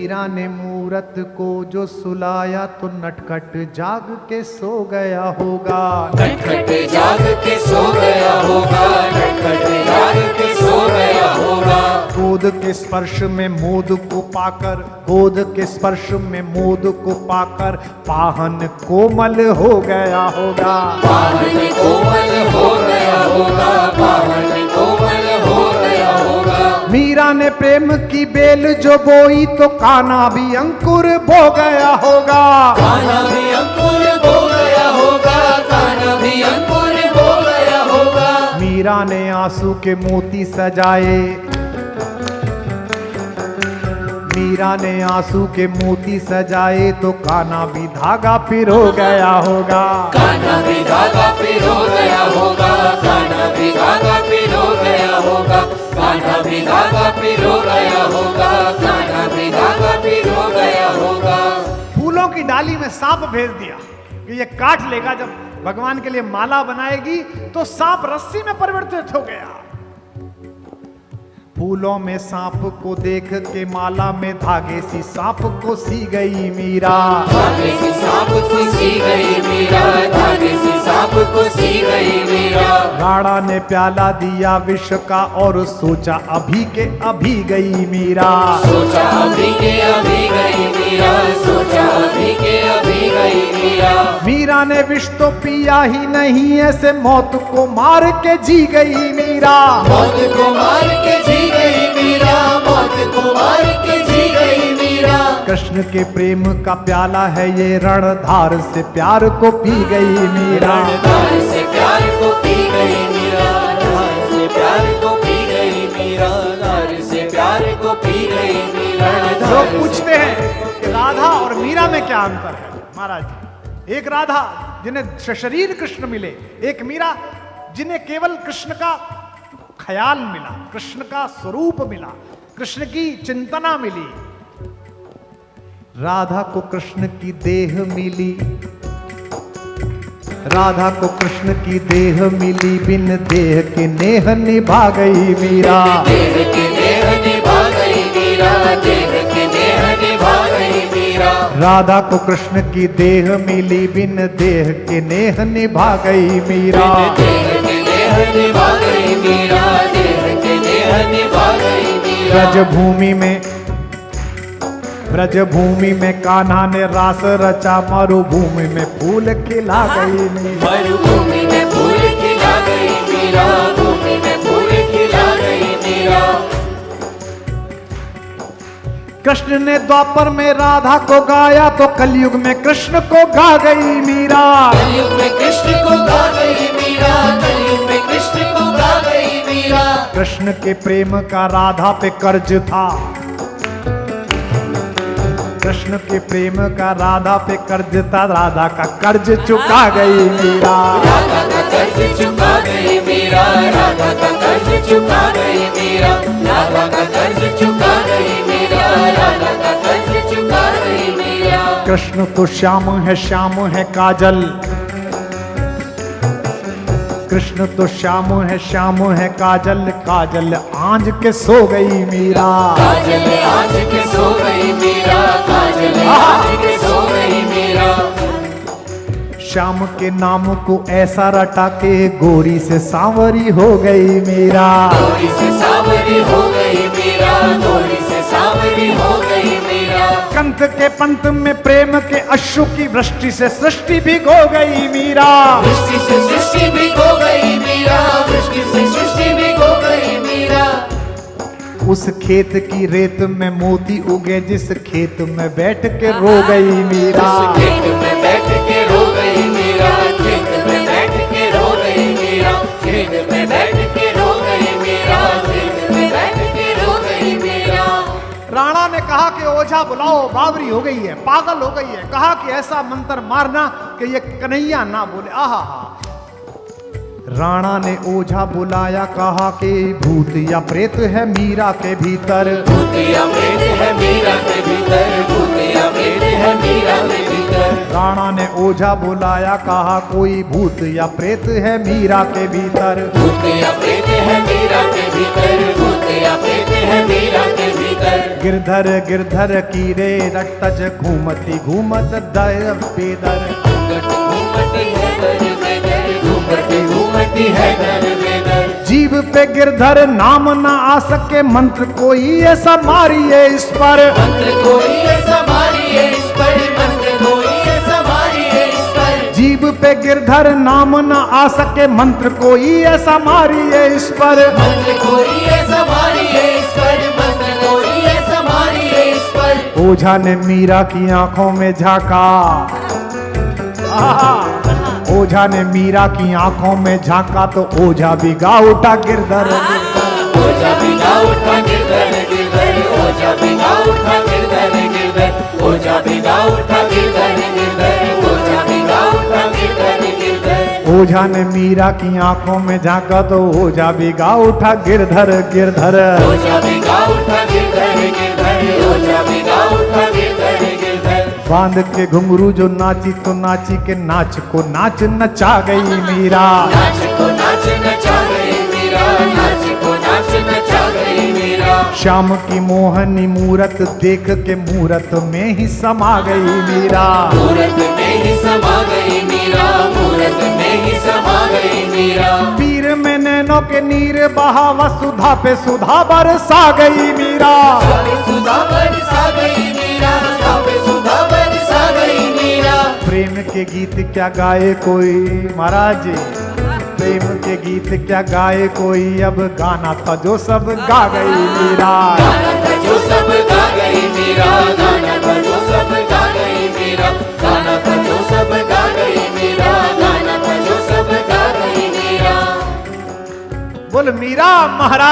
मीरा ने मूरत को जो सुलाया तो नटखट जाग के सो गया होगा। नटखट जाग के सो गया होगा, नटखट जाग के सो गया होगा। गोद के स्पर्श में मोद को पाकर, गोद के स्पर्श में मोद को पाकर पाहन कोमल हो गया होगा। पाहन कोमल हो गया होगा, पाहन कोमल हो गया होगा। मीरा ने प्रेम की बेल जो बोई तो कान्हा भी अंकुर बो गया होगा। कान्हा भी अंकुर बो गया होगा, कान्हा भी अंकुर बो गया होगा। मीरा ने आंसू के मोती सजाए, मीरा ने आंसू के मोती सजाए तो कान्हा भी धागा पिरो गया होगा। कान्हा भी धागा पिरो गया होगा, कान्हा भी धागा पिरो गया होगा। कान्हा भी धागा पिरो गया होगा, कान्हा भी धागा पिरो गया होगा। फूलों की डाली में सांप भेज दिया कि ये काट लेगा। जब भगवान के लिए माला बनाएगी तो सांप रस्सी में परिवर्तित हो गया। फूलों में सांप को देख के माला में धागे सी सांप को सी गई मीरा। धागे सी सांप को सी गई मीरा, धागे सी सांप को सी गई मीरा। राणा ने प्याला दिया विष का और सोचा अभी के अभी गई मीरा। सोचा अभी के अभी गई मीरा, सोचा अभी के अभी गई मीरा। मीरा ने विष तो पिया ही नहीं, ऐसे मौत को मार के जी गई मीरा। मौत को मार के जी गई मीरा, मौत को मार के जी गई मीरा। कृष्ण के प्रेम का प्याला है ये, रणधार से प्यार को पी गई मीरा। रणधार से प्यार को पी गई मीरा, रणधार से प्यार को पी गई मीरा, रणधार से प्यार को पी गई मीरा। लोग पूछते हैं कि राधा और मीरा में क्या अंतर है। महाराज जी, एक राधा जिन्हें शरीर कृष्ण मिले, एक मीरा जिन्हें केवल कृष्ण का ख्याल मिला, कृष्ण का स्वरूप मिला, कृष्ण की चिंतना मिली। राधा को कृष्ण की देह मिली, राधा को कृष्ण की देह मिली, बिन देह के नेह निभा गई मीरा। देह के नेह निभा गई मीरा, देह के नेह निभा गई मीरा। राधा को कृष्ण की देह मिली, बिन देह के नेह निभा गई मीरा। देह के नेह निभा गई मीरा, देह के नेह निभा गई मीरा। ब्रजभूमि में, ब्रजभूमि में कान्हा ने रास रचा, मरुभूमि में फूल खिला गई मीरा। मरुभूमि में फूल खिला गई मीरा, भूमि में फूल खिला गई मीरा। कृष्ण ने द्वापर में राधा को गाया तो कलयुग में कृष्ण को गा गई मीरा। कलयुग में कृष्ण को गा गई मीरा, कलयुग में कृष्ण को गा गई मीरा। कृष्ण के प्रेम का राधा पे कर्ज था, कृष्ण के प्रेम का राधा पे कर्ज था, राधा का कर्ज चुका गई मीरा। राधा का कर्ज चुका गई मीरा, राधा का कर्ज चुका गई मीरा, राधा का कर्ज चुका गई मीरा, राधा का कर्ज चुका गई मीरा। कृष्ण तो श्याम है काजल, कृष्ण तो श्याम है काजल, काजल आंज के सो गई मीरा। काजल आज के सो गई मीरा, काजल आज के सो गई मीरा। श्याम के नाम को ऐसा रटा के गोरी से सांवरी हो गई मीरा। गोरी से सांवरी हो गई मीरा, गोरी से सांवरी हो गई मीरा। कंठ के पंथ में प्रेम के अश्रु की वृष्टि से सृष्टि भिगो गई मीरा। वृष्टि से सृष्टि भिगो गई मीरा, वृष्टि से सृष्टि भिगो गई मीरा। उस खेत की रेत में मोती उगे, जिस खेत में बैठ के रो गई मीरा। उस खेत में बैठ के रो गई मीरा, खेत में बैठ के रो गई मीरा, खेत में बैठ के रो गई मीरा, खेत में बैठ के रो गई मीरा। राणा ने कहा कि ओझा बुलाओ, बावरी हो गई है, पागल हो गई है। कहा कि ऐसा मंत्र मारना कि ये कन्हैया ना बोले। आहा हा। राणा ने ओझा बुलाया, कहा कि भूत या प्रेत है मीरा के भीतर। भूत या प्रेत है मीरा के भीतर, भूत या प्रेत है मीरा के भीतर। राणा ने ओझा बुलाया, कहा कोई भूत या प्रेत है मीरा के भीतर। भूत या प्रेत है मीरा के भीतर, भूत या प्रेत हैं मीरा के भीतर। गिरधर गिरधर कीरे रटज घूमती घूमत दर बेदर। घूमती है दर बेदर, घूमती घूमती है दर बेदर। जीव पे गिरधर नाम न आ सके, मंत्र कोई ऐसा मारिए इस पर। मंत्र कोई ऐसा मारिए इस पर, मंत्र कोई ऐसा मारिए इस पर। जीव पे गिरधर नाम न आ सके, मंत्र कोई ऐसा मारिए इस पर। मंत्र कोई ऐसा मारिए इस पर, मंत्र कोई ऐसा मारिए इस पर। ओझा ने मीरा की आंखों में झांका। ओझा ने मीरा की आंखों में झांका तो ओझा भी गा उठा गिरधर। ओझा भी गा उठा गिरधर गिरधर, ओझा भी गा उठा गिरधर गिरधर, ओझा भी गा उठा गिरधर गिरधर, ओझा भी गा उठा गिरधर गिरधर। ओझा ने मीरा की आंखों में झांका तो ओझा भी गा उठा गिरधर गिरधर। ओझा भी गा उठा गिरधर गिरधर, ओझा भी गा उठा गिरधर गिरधर। बांध के घुंघरू जो नाची तो नाची के नाच को नाच नचा गई मीरा। नाच को नाच नचा गई मीरा, नाच को नाच नचा गई मीरा। श्याम की मोहनी मूरत देख के मूरत में ही समा गई मीरा। मूरत में ही समा गई मीरा, मूरत में ही समा गई मीरा। पीर में नैनों के नीर बहा वसुधा पे सुधा बरसा गई मीरा। सुधा बरसा गई मीरा, सुधा पे सुधा बरसा गई मीरा। प्रेम के गीत क्या गाए कोई महाराज जी, प्रेम के गीत क्या गाए कोई, अब गाना था जो सब गा गई मीरा। गाना था जो सब गा गई मीरा, गाना था जो सब गा गई मीरा, गाना था जो सब गा गई मीरा, गाना था जो सब गा गई मीरा। बोल मीरा महाराज।